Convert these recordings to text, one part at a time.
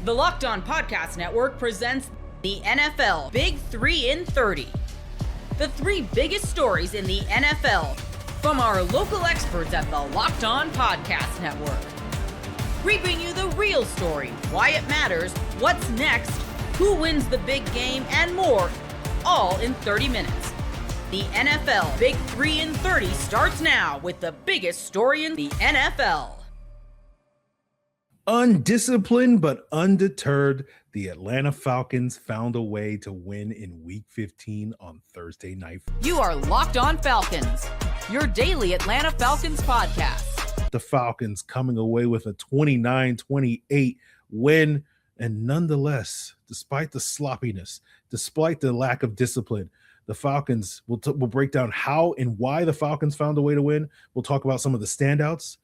The Locked On Podcast Network presents the NFL Big 3 in 30. The three biggest stories in the NFL from our local experts at the Locked On Podcast Network. We bring you the real story, why it matters, what's next, who wins the big game, and more, all in 30 minutes. The NFL Big 3 in 30 starts now with the biggest story in the NFL. Undisciplined but undeterred, the Atlanta Falcons found a way to win in Week 15 on Thursday night. You are Locked On Falcons, your daily Atlanta Falcons podcast. The Falcons coming away with a 29-28 win, and nonetheless, despite the sloppiness, despite the lack of discipline, the Falcons will break down how and why the Falcons found a way to win. We'll talk about some of the standouts,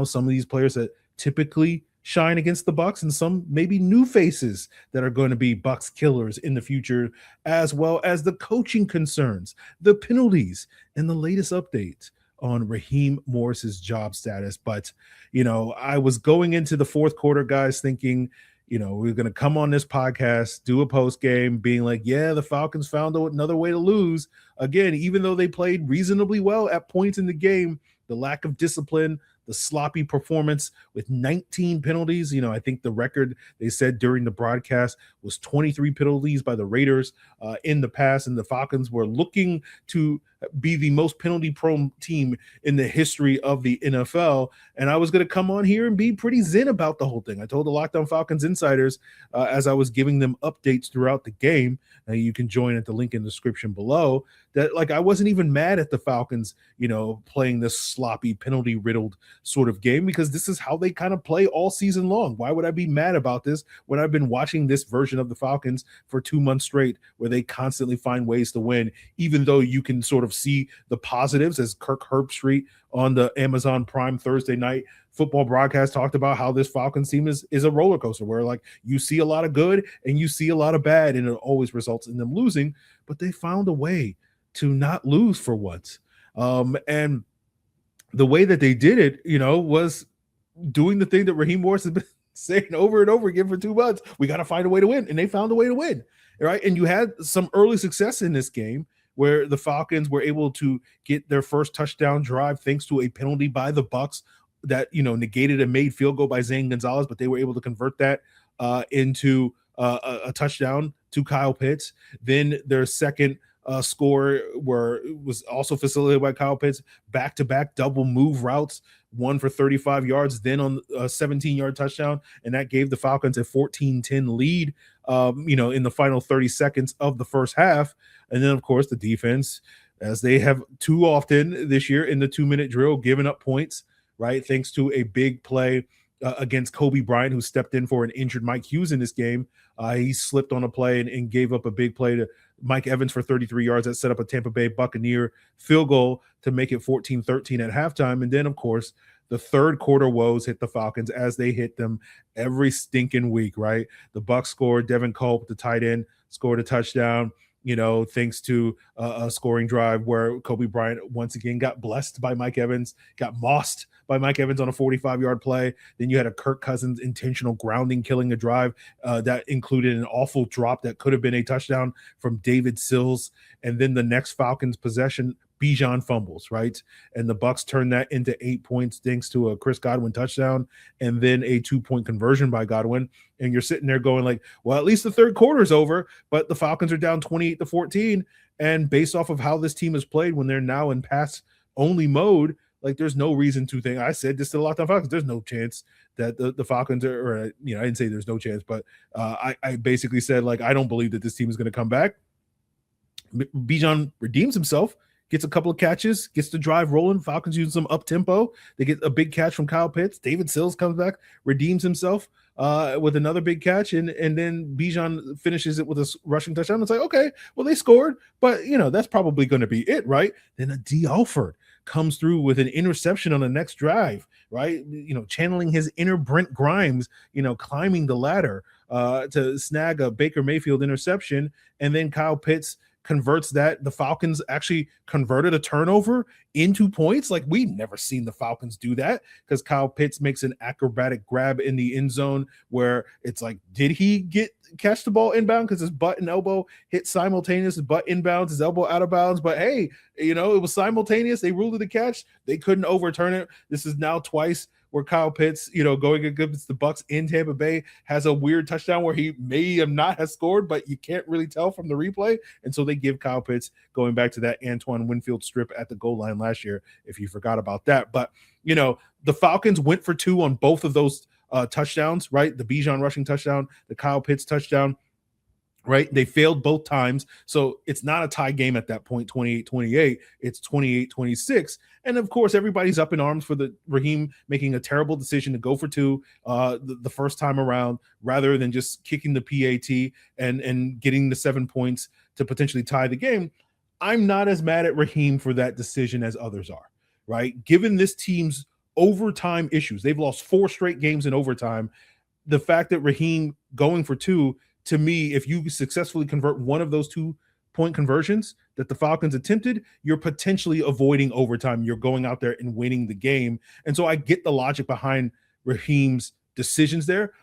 some of these players that typically shine against the Bucs, and some maybe new faces that are going to be Bucs killers in the future, as well as the coaching concerns, the penalties, and the latest update on Raheem Morris's job status. But, I was going into the fourth quarter, guys, thinking, we're going to come on this podcast, do a post game being like, yeah, the Falcons found another way to lose. Again, even though they played reasonably well at points in the game, the lack of discipline, the sloppy performance with 19 penalties. I think the record they said during the broadcast was 23 penalties by the Raiders in the past, and the Falcons were looking to be the most penalty-prone team in the history of the NFL. And I was going to come on here and be pretty zen about the whole thing. I told the Locked On Falcons insiders as I was giving them updates throughout the game, you can join at the link in the description below, that I wasn't even mad at the Falcons, playing this sloppy, penalty-riddled sort of game, because this is how they kind of play all season long. Why would I be mad about this when I've been watching this version of the Falcons for 2 months straight, where they constantly find ways to win, even though you can sort of see the positives, as Kirk Herbstreit on the Amazon Prime Thursday night football broadcast talked about how this Falcons team is a roller coaster, where you see a lot of good and you see a lot of bad, and it always results in them losing. But they found a way to not lose for once. And the way that they did it, was doing the thing that Raheem Morris has been saying over and over again for 2 months. We got to find a way to win. And they found a way to win. Right. And you had some early success in this game where the Falcons were able to get their first touchdown drive thanks to a penalty by the Bucs that, negated a made field goal by Zane Gonzalez, but they were able to convert that into a touchdown to Kyle Pitts. Then their second score was also facilitated by Kyle Pitts, back-to-back double move routes, one for 35 yards, then on a 17-yard touchdown, and that gave the Falcons a 14-10 lead, in the final 30 seconds of the first half. And then, of course, the defense, as they have too often this year in the 2-minute drill, giving up points, right, thanks to a big play against Kobe Bryant, who stepped in for an injured Mike Hughes in this game. He slipped on a play and gave up a big play to Mike Evans for 33 yards that set up a Tampa Bay Buccaneer field goal to make it 14-13 at halftime. And then, of course, the third quarter woes hit the Falcons, as they hit them every stinking week, right? The Bucs scored. Devin Culp, the tight end, scored a touchdown, thanks to a scoring drive where Kobe Bryant once again got blessed by Mike Evans, got mossed by Mike Evans on a 45-yard play. Then you had a Kirk Cousins intentional grounding killing a drive that included an awful drop that could have been a touchdown from David Sills. And then the next Falcons possession, Bijan fumbles, right? And the Bucs turned that into 8 points thanks to a Chris Godwin touchdown and then a 2-point conversion by Godwin. And you're sitting there going well, at least the third quarter is over, but the Falcons are down 28-14. And based off of how this team has played when they're now in pass-only mode, there's no reason to think. I said this to a lot of Falcons. There's no chance that the Falcons are, I didn't say there's no chance, but I basically said, I don't believe that this team is going to come back. Bijan redeems himself, gets a couple of catches, gets the drive rolling. Falcons using some up-tempo. They get a big catch from Kyle Pitts. David Sills comes back, redeems himself with another big catch, and then Bijan finishes it with a rushing touchdown. It's okay, well, they scored, but, that's probably going to be it, right? Then a D. Alford comes through with an interception on the next drive, right? Channeling his inner Brent Grimes, climbing the ladder to snag a Baker Mayfield interception. And then Kyle Pitts converts that. The Falcons actually converted a turnover into points. Like, we've never seen the Falcons do that, because Kyle Pitts makes an acrobatic grab in the end zone where it's like, did he catch the ball inbound because his butt and elbow hit simultaneous? His butt inbounds, his elbow out of bounds. But hey, it was simultaneous. They ruled it a catch. They couldn't overturn it. This is now twice where Kyle Pitts, going against the Bucs in Tampa Bay, has a weird touchdown where he may have not have scored, but you can't really tell from the replay. And so they give Kyle Pitts, going back to that Antoine Winfield strip at the goal line last year, if you forgot about that. But, the Falcons went for 2 on both of those touchdowns, right? The Bijan rushing touchdown, the Kyle Pitts touchdown, right? They failed both times. So it's not a tie game at that point, 28-28. It's 28-26. And of course, everybody's up in arms for the Raheem making a terrible decision to go for 2 the first time around, rather than just kicking the PAT and getting the 7 points to potentially tie the game. I'm not as mad at Raheem for that decision as others are, right? Given this team's overtime issues, they've lost 4 straight games in overtime. The fact that Raheem going for 2, to me, if you successfully convert one of those 2-point conversions that the Falcons attempted, you're potentially avoiding overtime. You're going out there and winning the game. And so I get the logic behind Raheem's decisions there.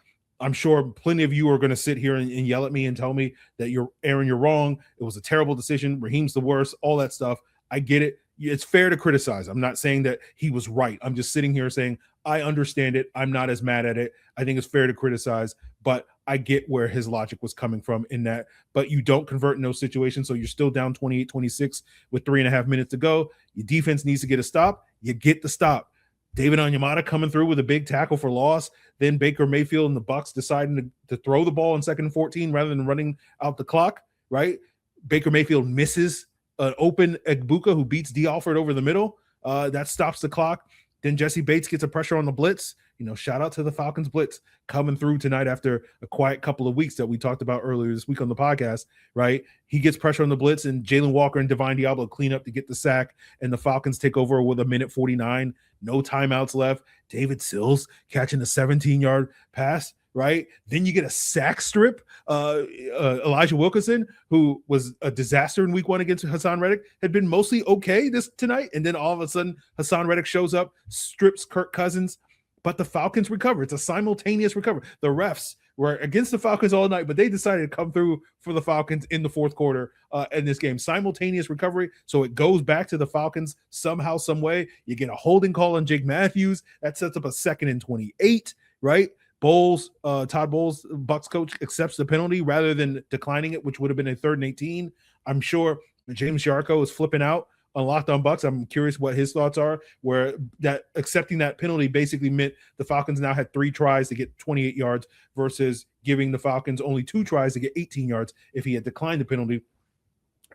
I'm sure plenty of you are going to sit here and yell at me and tell me that Aaron, you're wrong. It was a terrible decision. Raheem's the worst, all that stuff. I get it. It's fair to criticize. I'm not saying that he was right. I'm just sitting here saying, I understand it. I'm not as mad at it. I think it's fair to criticize, but I get where his logic was coming from in that. But you don't convert in those situations, so you're still down 28-26 with 3.5 minutes to go. Your defense needs to get a stop. You get the stop. David Onyemata coming through with a big tackle for loss. Then Baker Mayfield and the Bucs deciding to throw the ball in 2nd and 14 rather than running out the clock, right? Baker Mayfield misses an open Egbuka who beats D. Alford over the middle. That stops the clock. Then Jesse Bates gets a pressure on the blitz. Shout out to the Falcons blitz coming through tonight after a quiet couple of weeks that we talked about earlier this week on the podcast, right? He gets pressure on the blitz, and Jalen Walker and Divine Diablo clean up to get the sack, and the Falcons take over with 1:49, no timeouts left. David Sills catching a 17-yard pass, right? Then you get a sack strip. Elijah Wilkinson, who was a disaster in week 1 against Hassan Reddick, had been mostly okay tonight. And then all of a sudden, Hassan Reddick shows up, strips Kirk Cousins, but the Falcons recover. It's a simultaneous recovery. The refs were against the Falcons all night, but they decided to come through for the Falcons in the 4th quarter in this game. Simultaneous recovery. So it goes back to the Falcons somehow, some way. You get a holding call on Jake Matthews. That sets up a 2nd and 28, right? Todd Bowles, Bucs coach, accepts the penalty rather than declining it, which would have been a 3rd and 18. I'm sure James Yarko is flipping out on Locked On Bucs. I'm curious what his thoughts are, where that accepting that penalty basically meant the Falcons now had 3 tries to get 28 yards versus giving the Falcons only 2 tries to get 18 yards if he had declined the penalty.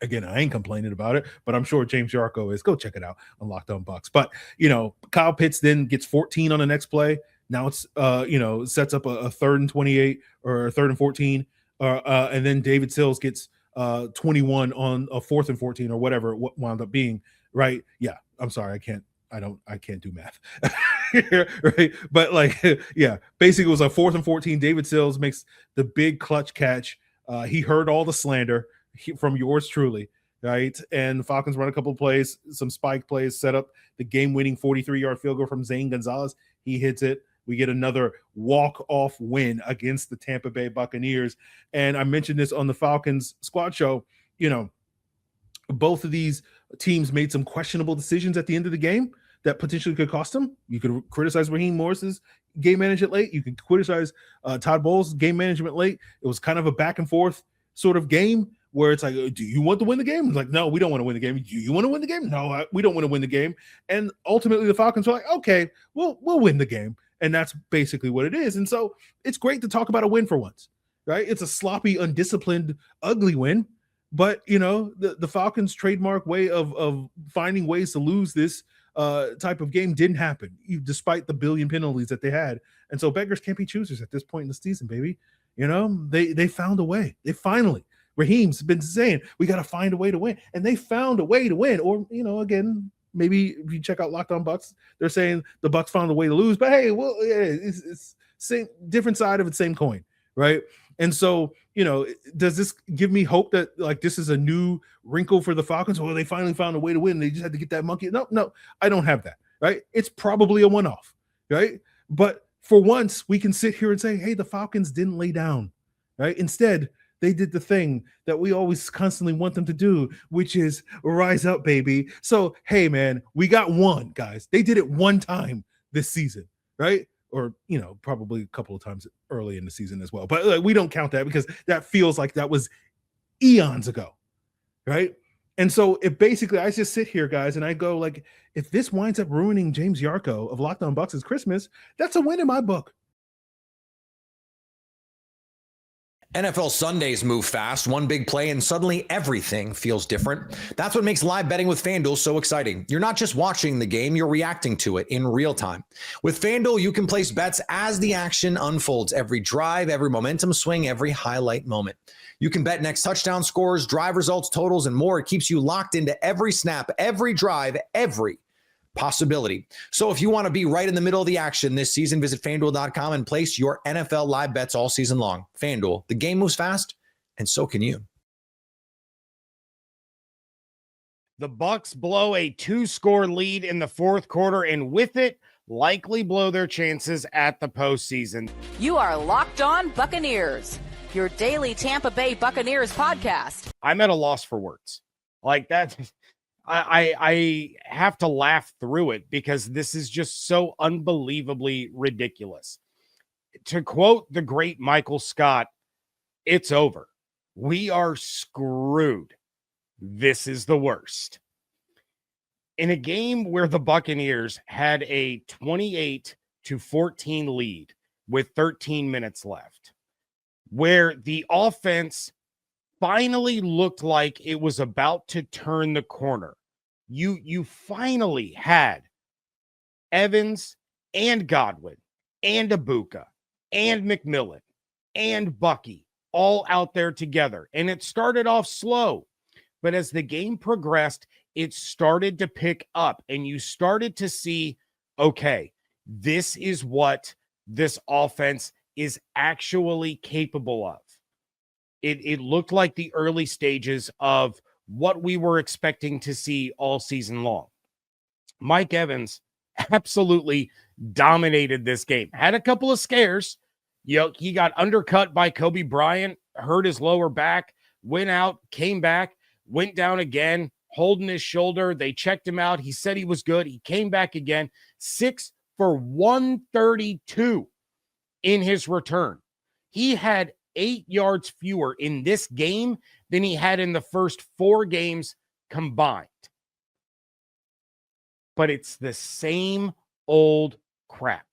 Again, I ain't complaining about it, but I'm sure James Yarko is. Go check it out on Locked On Bucs. But, Kyle Pitts then gets 14 on the next play. Now it's, sets up a 3rd and 28 or a 3rd and 14. And then David Sills gets 21 on a 4th and 14 or whatever it wound up being, right? Yeah, I'm sorry. I can't do math. Right. But basically it was a 4th and 14. David Sills makes the big clutch catch. He heard all the slander from yours truly. Right. And the Falcons run a couple of plays, some spike plays, set up the game-winning 43-yard field goal from Zane Gonzalez. He hits it. We get another walk-off win against the Tampa Bay Buccaneers. And I mentioned this on the Falcons squad show. Both of these teams made some questionable decisions at the end of the game that potentially could cost them. You could criticize Raheem Morris's game management late. You could criticize Todd Bowles' game management late. It was kind of a back-and-forth sort of game where it's like, do you want to win the game? It's like, no, we don't want to win the game. Do you want to win the game? No, we don't want to win the game. And ultimately the Falcons were like, okay, we'll win the game. And that's basically what it is. And so it's great to talk about a win for once, right? It's a sloppy, undisciplined, ugly win. But, the Falcons' trademark way of finding ways to lose this type of game didn't happen, despite the billion penalties that they had. And so beggars can't be choosers at this point in the season, baby. They found a way. They finally, Raheem's been saying, we got to find a way to win. And they found a way to win. Or, again, maybe if you check out Locked On Bucs, they're saying the Bucs found a way to lose. But hey, well, yeah, it's same different side of the same coin, right? And so, does this give me hope that like this is a new wrinkle for the Falcons? Or they finally found a way to win. They just had to get that monkey. No, I don't have that. Right. It's probably a one-off. Right. But for once, we can sit here and say, hey, the Falcons didn't lay down. Right. Instead, they did the thing that we always constantly want them to do, which is rise up, baby. So, hey, man, we got one, guys. They did it one time this season, right? Or, probably a couple of times early in the season as well. But we don't count that because that feels like that was eons ago, right? And so I just sit here, guys, and I go like, if this winds up ruining James Yarko of Locked On Bucs' Christmas, that's a win in my book. NFL Sundays move fast, one big play, and suddenly everything feels different. That's what makes live betting with FanDuel so exciting. You're not just watching the game, you're reacting to it in real time. With FanDuel, you can place bets as the action unfolds. Every drive, every momentum swing, every highlight moment. You can bet next touchdown scores, drive results, totals, and more. It keeps you locked into every snap, every drive, every possibility. So if you want to be right in the middle of the action this season, visit FanDuel.com and place your NFL live bets all season long. FanDuel, the game moves fast, and so can you. The Bucs blow a 2-score lead in the fourth quarter, and with it, likely blow their chances at the postseason. You are Locked On Buccaneers, your daily Tampa Bay Buccaneers podcast. I'm at a loss for words. Like that, I have to laugh through it because this is just so unbelievably ridiculous. To quote the great Michael Scott, it's over. We are screwed. This is the worst. In a game where the Buccaneers had a 28-14 lead with 13 minutes left, where the offense finally looked like it was about to turn the corner. You finally had Evans and Godwin and Ibuka and McMillan and Bucky all out there together. And it started off slow, but as the game progressed, it started to pick up and you started to see, okay, this is what this offense is actually capable of. It looked like the early stages of what we were expecting to see all season long. Mike Evans absolutely dominated this game. Had a couple of scares. He got undercut by Kobe Bryant, hurt his lower back, went out, came back, went down again, holding his shoulder. They checked him out. He said he was good. He came back again, 6 for 132 in his return. He had 8 yards fewer in this game than he had in the first 4 games combined. But it's the same old crap.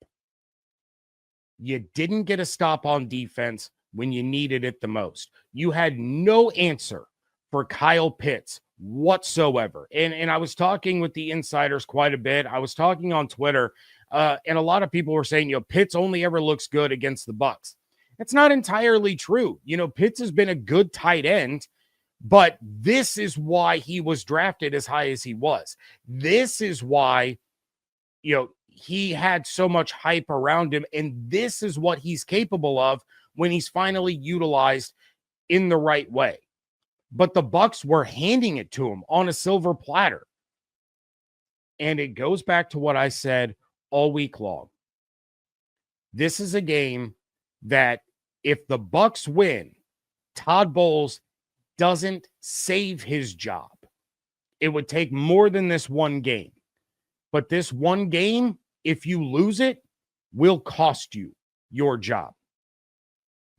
You didn't get a stop on defense when you needed it the most. You had no answer for Kyle Pitts whatsoever. And I was talking with the insiders quite a bit. I was talking on Twitter, and a lot of people were saying, Pitts only ever looks good against the Bucs. That's not entirely true. Pitts has been a good tight end, but this is why he was drafted as high as he was. This is why, he had so much hype around him, and this is what he's capable of when he's finally utilized in the right way. But the Bucs were handing it to him on a silver platter. And it goes back to what I said all week long. This is a game that if the Bucs win, Todd Bowles doesn't save his job. It would take more than this one game. But this one game, if you lose it, will cost you your job.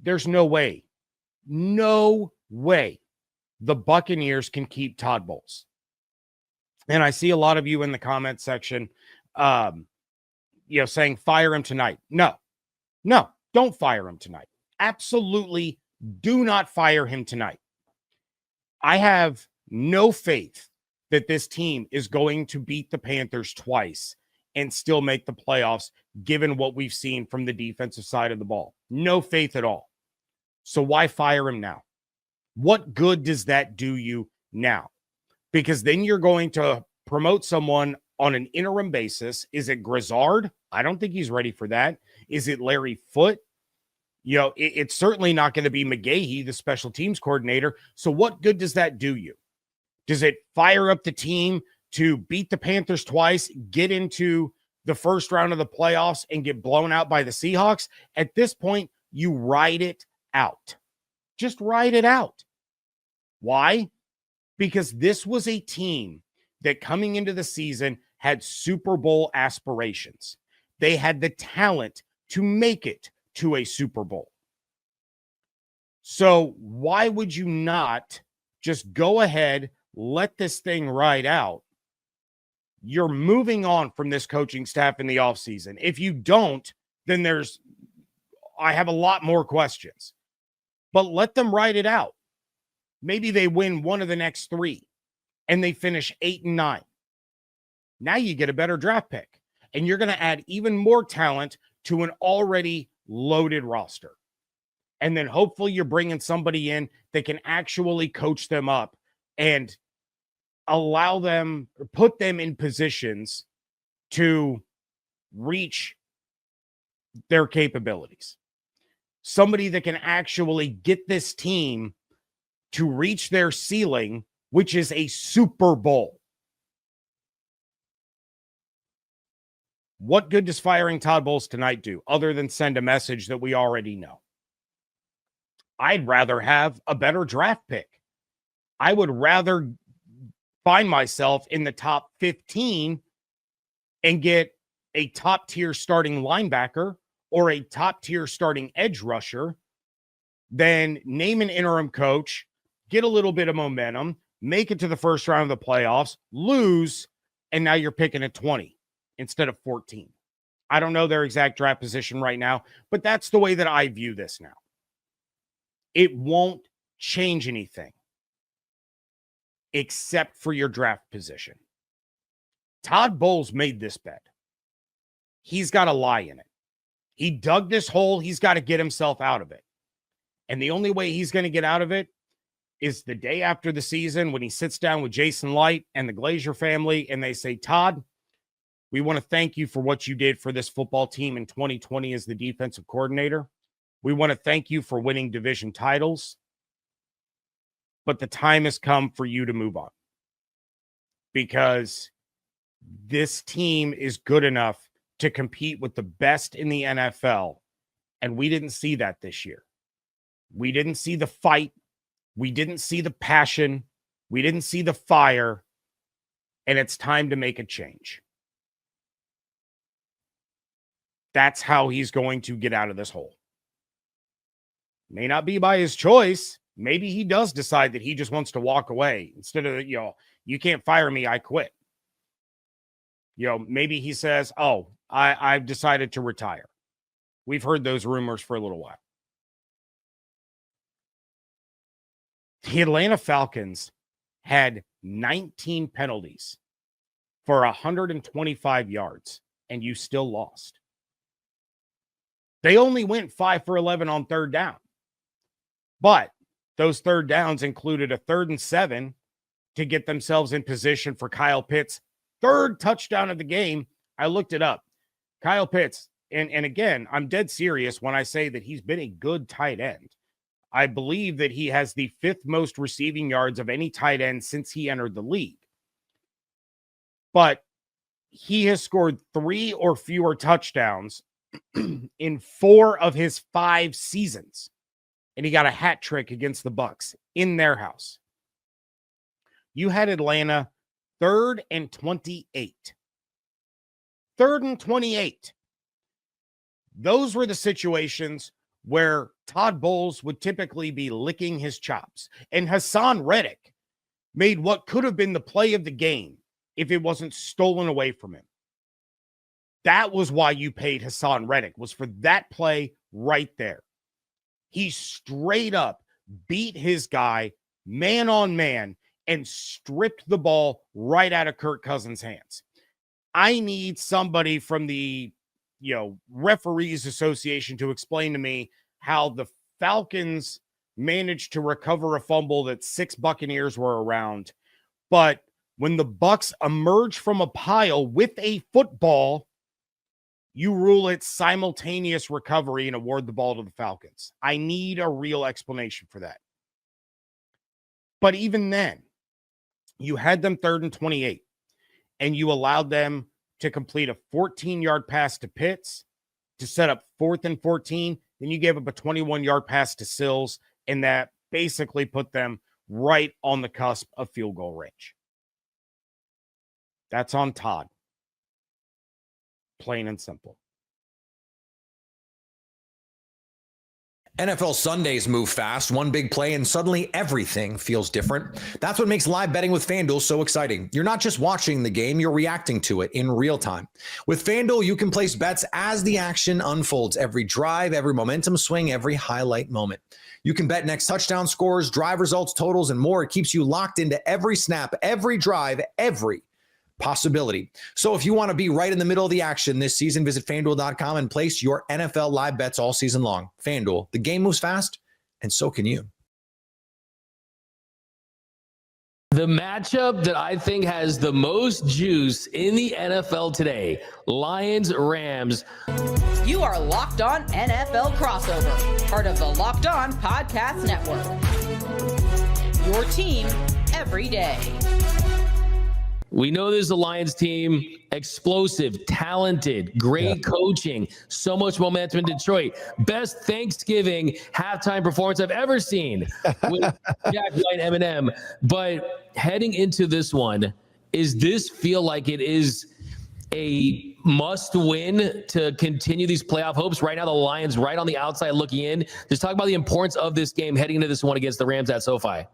There's no way the Buccaneers can keep Todd Bowles. And I see a lot of you in the comment section, saying fire him tonight. No, don't fire him tonight. Absolutely do not fire him tonight. I have no faith that this team is going to beat the Panthers twice and still make the playoffs, given what we've seen from the defensive side of the ball. No faith at all. So why fire him now? What good does that do you now? Because then you're going to promote someone on an interim basis. Is it Grizzard? I don't think he's ready for that. Is it Larry Foote? It's certainly not going to be McGahee, the special teams coordinator. So what good does that do you? Does it fire up the team to beat the Panthers twice, get into the first round of the playoffs, and get blown out by the Seahawks? At this point, you ride it out. Just ride it out. Why? Because this was a team that coming into the season had Super Bowl aspirations. They had the talent to make it to a Super Bowl. So why would you not just go ahead, let this thing ride out? You're moving on from this coaching staff in the offseason. If you don't, then I have a lot more questions. But let them ride it out. Maybe they win one of the next three and they finish 8-9. Now you get a better draft pick and you're going to add even more talent to an already loaded roster. And then hopefully you're bringing somebody in that can actually coach them up and allow them, or put them in positions to reach their capabilities. Somebody that can actually get this team to reach their ceiling, which is a Super Bowl. What good does firing Todd Bowles tonight do other than send a message that we already know? I'd rather have a better draft pick. I would rather find myself in the top 15 and get a top-tier starting linebacker or a top-tier starting edge rusher than name an interim coach, get a little bit of momentum, make it to the first round of the playoffs, lose, and now you're picking at 20 instead of 14. I don't know their exact draft position right now, but that's the way that I view this now. It won't change anything except for your draft position. Todd Bowles made this bet. He's got a lie in it. He dug this hole. He's got to get himself out of it. And the only way he's going to get out of it is the day after the season when he sits down with Jason Light and the Glazier family and they say, Todd, we want to thank you for what you did for this football team in 2020 as the defensive coordinator. We want to thank you for winning division titles. But the time has come for you to move on. Because this team is good enough to compete with the best in the NFL. And we didn't see that this year. We didn't see the fight. We didn't see the passion. We didn't see the fire. And it's time to make a change. That's how he's going to get out of this hole. May not be by his choice. Maybe he does decide that he just wants to walk away instead of, you can't fire me, I quit. Maybe he says, I've decided to retire. We've heard those rumors for a little while. The Atlanta Falcons had 19 penalties for 125 yards, and you still lost. They only went 5 for 11 on third down. But those third downs included a 3rd and 7 to get themselves in position for Kyle Pitts' third touchdown of the game. I looked it up. Kyle Pitts, and again, I'm dead serious when I say that he's been a good tight end. I believe that he has the 5th most receiving yards of any tight end since he entered the league. But he has scored 3 or fewer touchdowns in 4 of his 5 seasons. And he got a hat trick against the Bucs in their house. You had Atlanta 3rd and 28. 3rd and 28. Those were the situations where Todd Bowles would typically be licking his chops. And Hassan Reddick made what could have been the play of the game if it wasn't stolen away from him. That was why you paid Hassan Reddick, was for that play right there. He straight up beat his guy man on man and stripped the ball right out of Kirk Cousins' hands. I need somebody from the, Referees Association to explain to me how the Falcons managed to recover a fumble that 6 Buccaneers were around. But when the Bucs emerged from a pile with a football, you rule it simultaneous recovery and award the ball to the Falcons. I need a real explanation for that. But even then, you had them 3rd and 28, and you allowed them to complete a 14-yard pass to Pitts to set up 4th and 14. Then you gave up a 21-yard pass to Sills, and that basically put them right on the cusp of field goal range. That's on Todd. Plain and simple. NFL Sundays move fast, one big play, and suddenly everything feels different. That's what makes live betting with FanDuel so exciting. You're not just watching the game, you're reacting to it in real time. With FanDuel, you can place bets as the action unfolds, every drive, every momentum swing, every highlight moment. You can bet next touchdown scores, drive results, totals, and more. It keeps you locked into every snap, every drive, every possibility. So if you want to be right in the middle of the action this season, visit FanDuel.com and place your NFL live bets all season long. FanDuel, the game moves fast, and so can you. The matchup that I think has the most juice in the NFL today, Lions-Rams. You are Locked On NFL Crossover, part of the Locked On Podcast Network. Your team every day. We know this is a Lions team, explosive, talented, great coaching, so much momentum in Detroit. Best Thanksgiving halftime performance I've ever seen with Jack White, Eminem. But heading into this one, is this feel like it is a must win to continue these playoff hopes? Right now, the Lions right on the outside looking in. Just talk about the importance of this game heading into this one against the Rams at SoFi.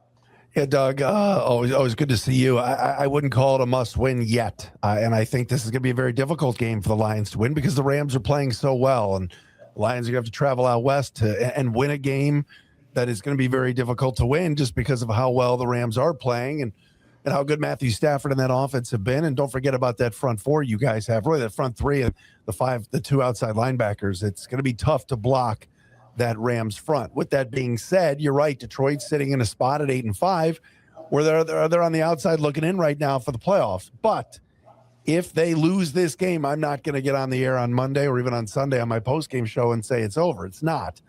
Yeah, Doug, always good to see you. I wouldn't call it a must-win yet, and I think this is going to be a very difficult game for the Lions to win because the Rams are playing so well, and the Lions are going to have to travel out west and win a game that is going to be very difficult to win just because of how well the Rams are playing and how good Matthew Stafford and that offense have been. And don't forget about that front four you guys have, really that front three and the two outside linebackers. It's going to be tough to block that Rams front. With that being said, you're right. Detroit's sitting in a spot at 8-5 where they're on the outside looking in right now for the playoffs. But if they lose this game, I'm not going to get on the air on Monday or even on Sunday on my post-game show and say it's over. It's not.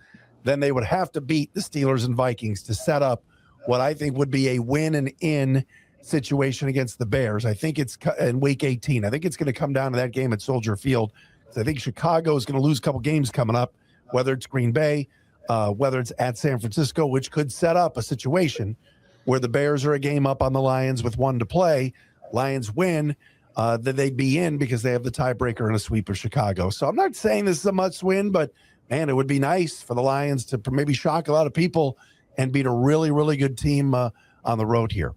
Then they would have to beat the Steelers and Vikings to set up what I think would be a win and in situation against the Bears. I think it's in week 18. I think it's going to come down to that game at Soldier Field. So I think Chicago is going to lose a couple games coming up, whether it's Green Bay, whether it's at San Francisco, which could set up a situation where the Bears are a game up on the Lions with one to play. Lions win, then they'd be in because they have the tiebreaker in a sweep of Chicago. So I'm not saying this is a must-win, but, man, it would be nice for the Lions to maybe shock a lot of people and beat a really, really good team on the road here.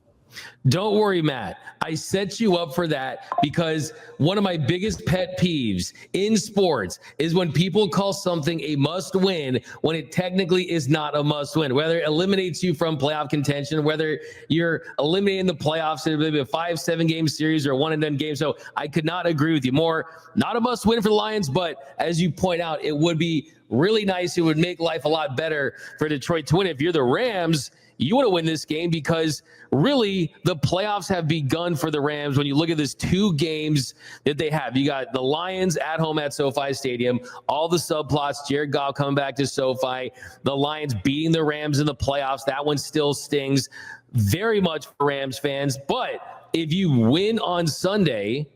Don't worry, Matt. I set you up for that because one of my biggest pet peeves in sports is when people call something a must win when it technically is not a must win, whether it eliminates you from playoff contention, whether you're eliminating the playoffs in maybe a 5-7 game series or a one and done game. So I could not agree with you more. Not a must win for the Lions, but as you point out, it would be really nice. It would make life a lot better for Detroit to win. If you're the Rams, you want to win this game because really the playoffs have begun for the Rams when you look at this 2 games that they have. You got the Lions at home at SoFi Stadium, all the subplots, Jared Goff coming back to SoFi, the Lions beating the Rams in the playoffs. That one still stings very much for Rams fans. But if you win on Sunday,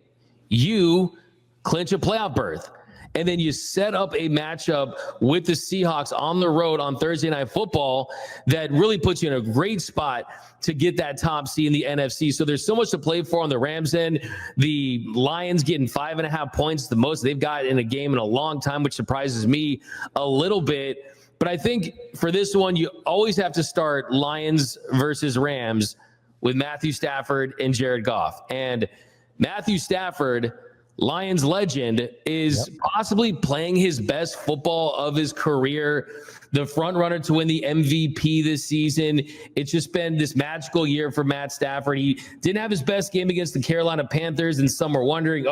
you clinch a playoff berth. And then you set up a matchup with the Seahawks on the road on Thursday Night Football that really puts you in a great spot to get that top seed in the NFC. So there's so much to play for on the Rams end. The Lions getting 5.5 points, the most they've got in a game in a long time, which surprises me a little bit. But I think for this one, you always have to start Lions versus Rams with Matthew Stafford and Jared Goff. And Matthew Stafford, Lions legend, is possibly playing his best football of his career, the front runner to win the MVP this season. It's just been this magical year for Matt Stafford. He didn't have his best game against the Carolina Panthers, and some were wondering,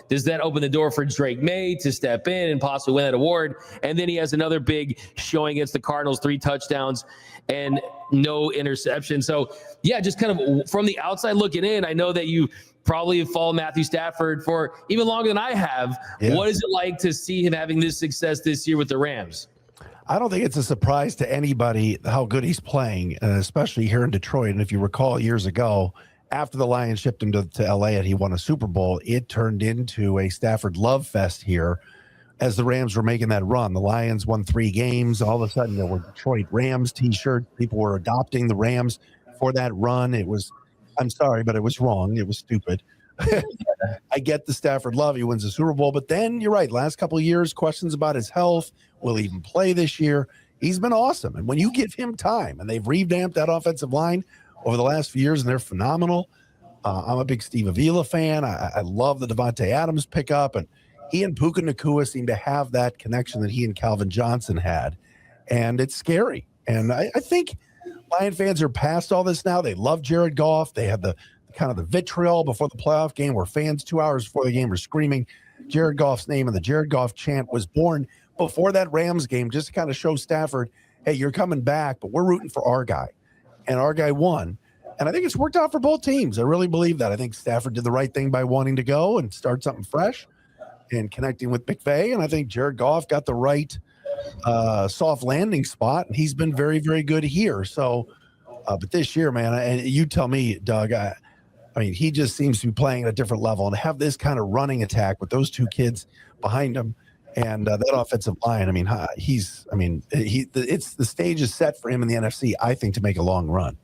does that open the door for Drake May to step in and possibly win that award? And then he has another big showing against the Cardinals, 3 touchdowns. And no interception. So yeah, just kind of from the outside looking in, I know that you probably have followed Matthew Stafford for even longer than I have. Yeah. What is it like to see him having this success this year with the Rams? I don't think it's a surprise to anybody how good he's playing, especially here in Detroit. And if you recall years ago, after the Lions shipped him to LA and he won a Super Bowl, it turned into a Stafford love fest here as the Rams were making that run. The Lions won 3 games. All of a sudden, there were Detroit Rams t-shirts. People were adopting the Rams for that run. It was, I'm sorry, but it was wrong. It was stupid. I get the Stafford love. He wins the Super Bowl. But then you're right. Last couple of years, questions about his health. Will he even play this year? He's been awesome. And when you give him time, and they've revamped that offensive line over the last few years, and they're phenomenal. I'm a big Steve Avila fan. I love the Devontae Adams pickup. And he and Puka Nacua seem to have that connection that he and Calvin Johnson had. And it's scary. And I think Lion fans are past all this now. They love Jared Goff. They had the kind of the vitriol before the playoff game where fans 2 hours before the game were screaming Jared Goff's name, and the Jared Goff chant was born before that Rams game just to kind of show Stafford, hey, you're coming back, but we're rooting for our guy. And our guy won. And I think it's worked out for both teams. I really believe that. I think Stafford did the right thing by wanting to go and start something fresh and connecting with McVay. And I think Jared Goff got the right soft landing spot. And he's been very, very good here. So, but this year, man, and you tell me, Doug, I mean, he just seems to be playing at a different level and have this kind of running attack with those 2 kids behind him and that offensive line. I mean, it's the stage is set for him in the NFC, I think, to make a long run.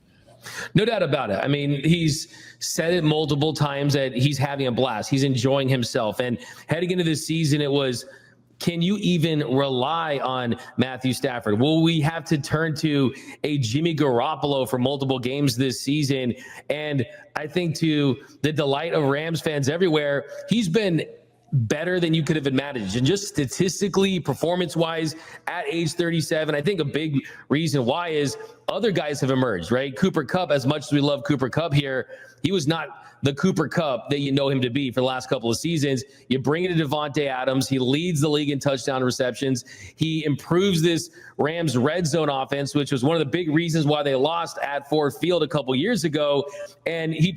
No doubt about it. I mean, he's said it multiple times that he's having a blast. He's enjoying himself. And heading into this season, it was, can you even rely on Matthew Stafford? Will we have to turn to a Jimmy Garoppolo for multiple games this season? And I think to the delight of Rams fans everywhere, he's been better than you could have imagined. And just statistically, performance-wise, at age 37, I think a big reason why is other guys have emerged, right? Cooper Kupp, as much as we love Cooper Kupp here, he was not the Cooper Kupp that you know him to be for the last couple of seasons. You bring it to Devontae Adams. He leads the league in touchdown receptions. He improves this Rams red zone offense, which was one of the big reasons why they lost at Ford Field a couple years ago. And he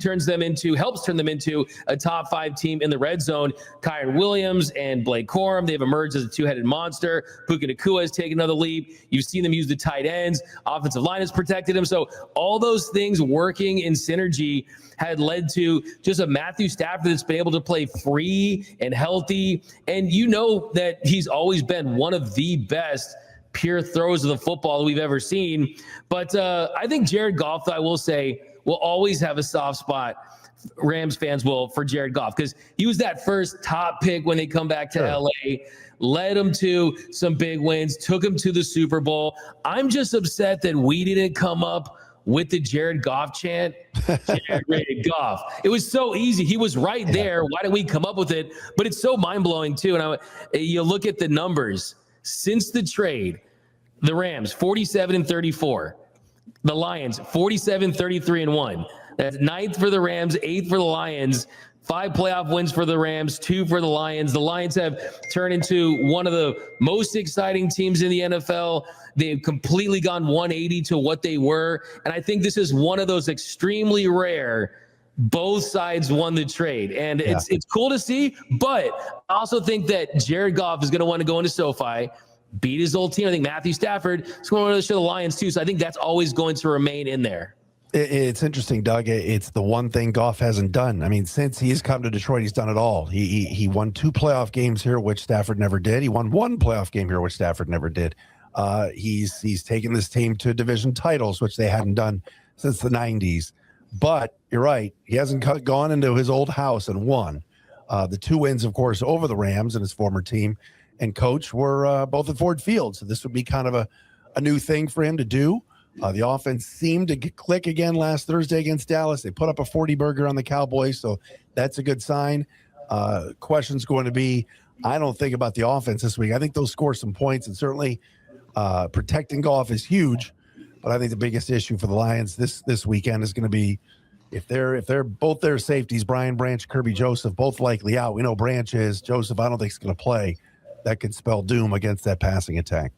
helps turn them into a top 5 team in the red zone. Kyron Williams and Blake Corum, they've emerged as a 2-headed monster. Puka Nacua has taken another leap. You've seen them use the tight ends. Offensive line has protected him. So all those things working in synergy had led to just a Matthew Stafford that's been able to play free and healthy. And you know that he's always been one of the best pure throws of the football that we've ever seen. But I think Jared Goff, I will say, will always have a soft spot. Rams fans will for Jared Goff because he was that first top pick when they come back to LA, led him to some big wins, took him to the Super Bowl. I'm just upset that we didn't come up with the Jared Goff chant. Jared Goff. It was so easy. He was right there. Why didn't we come up with it? But it's so mind-blowing too. And you look at the numbers since the trade, the Rams 47-34, the Lions 47-33-1. That's 9th for the Rams, 8th for the Lions. 5 playoff wins for the Rams, 2 for the Lions. The Lions have turned into one of the most exciting teams in the NFL. They've completely gone 180 to what they were. And I think this is one of those extremely rare, both sides won the trade. And it's cool to see. But I also think that Jared Goff is going to want to go into SoFi, beat his old team. I think Matthew Stafford is going to show the Lions too. So I think that's always going to remain in there. It's interesting, Doug. It's the one thing Goff hasn't done. I mean, since he's come to Detroit, he's done it all. He won 2 playoff games here, which Stafford never did. He won 1 playoff game here, which Stafford never did. He's taken this team to division titles, which they hadn't done since the 90s. But you're right. He hasn't gone into his old house and won. The 2 wins, of course, over the Rams and his former team and coach were both at Ford Field. So this would be kind of a new thing for him to do. The offense seemed to click again last Thursday against Dallas. They put up a 40-burger on the Cowboys, so that's a good sign. Question's going to be, I don't think about the offense this week. I think they'll score some points, and certainly protecting Goff is huge. But I think the biggest issue for the Lions this weekend is going to be if they're both their safeties, Brian Branch, Kirby Joseph, both likely out. We know Branch is. Joseph, I don't think is going to play. That could spell doom against that passing attack.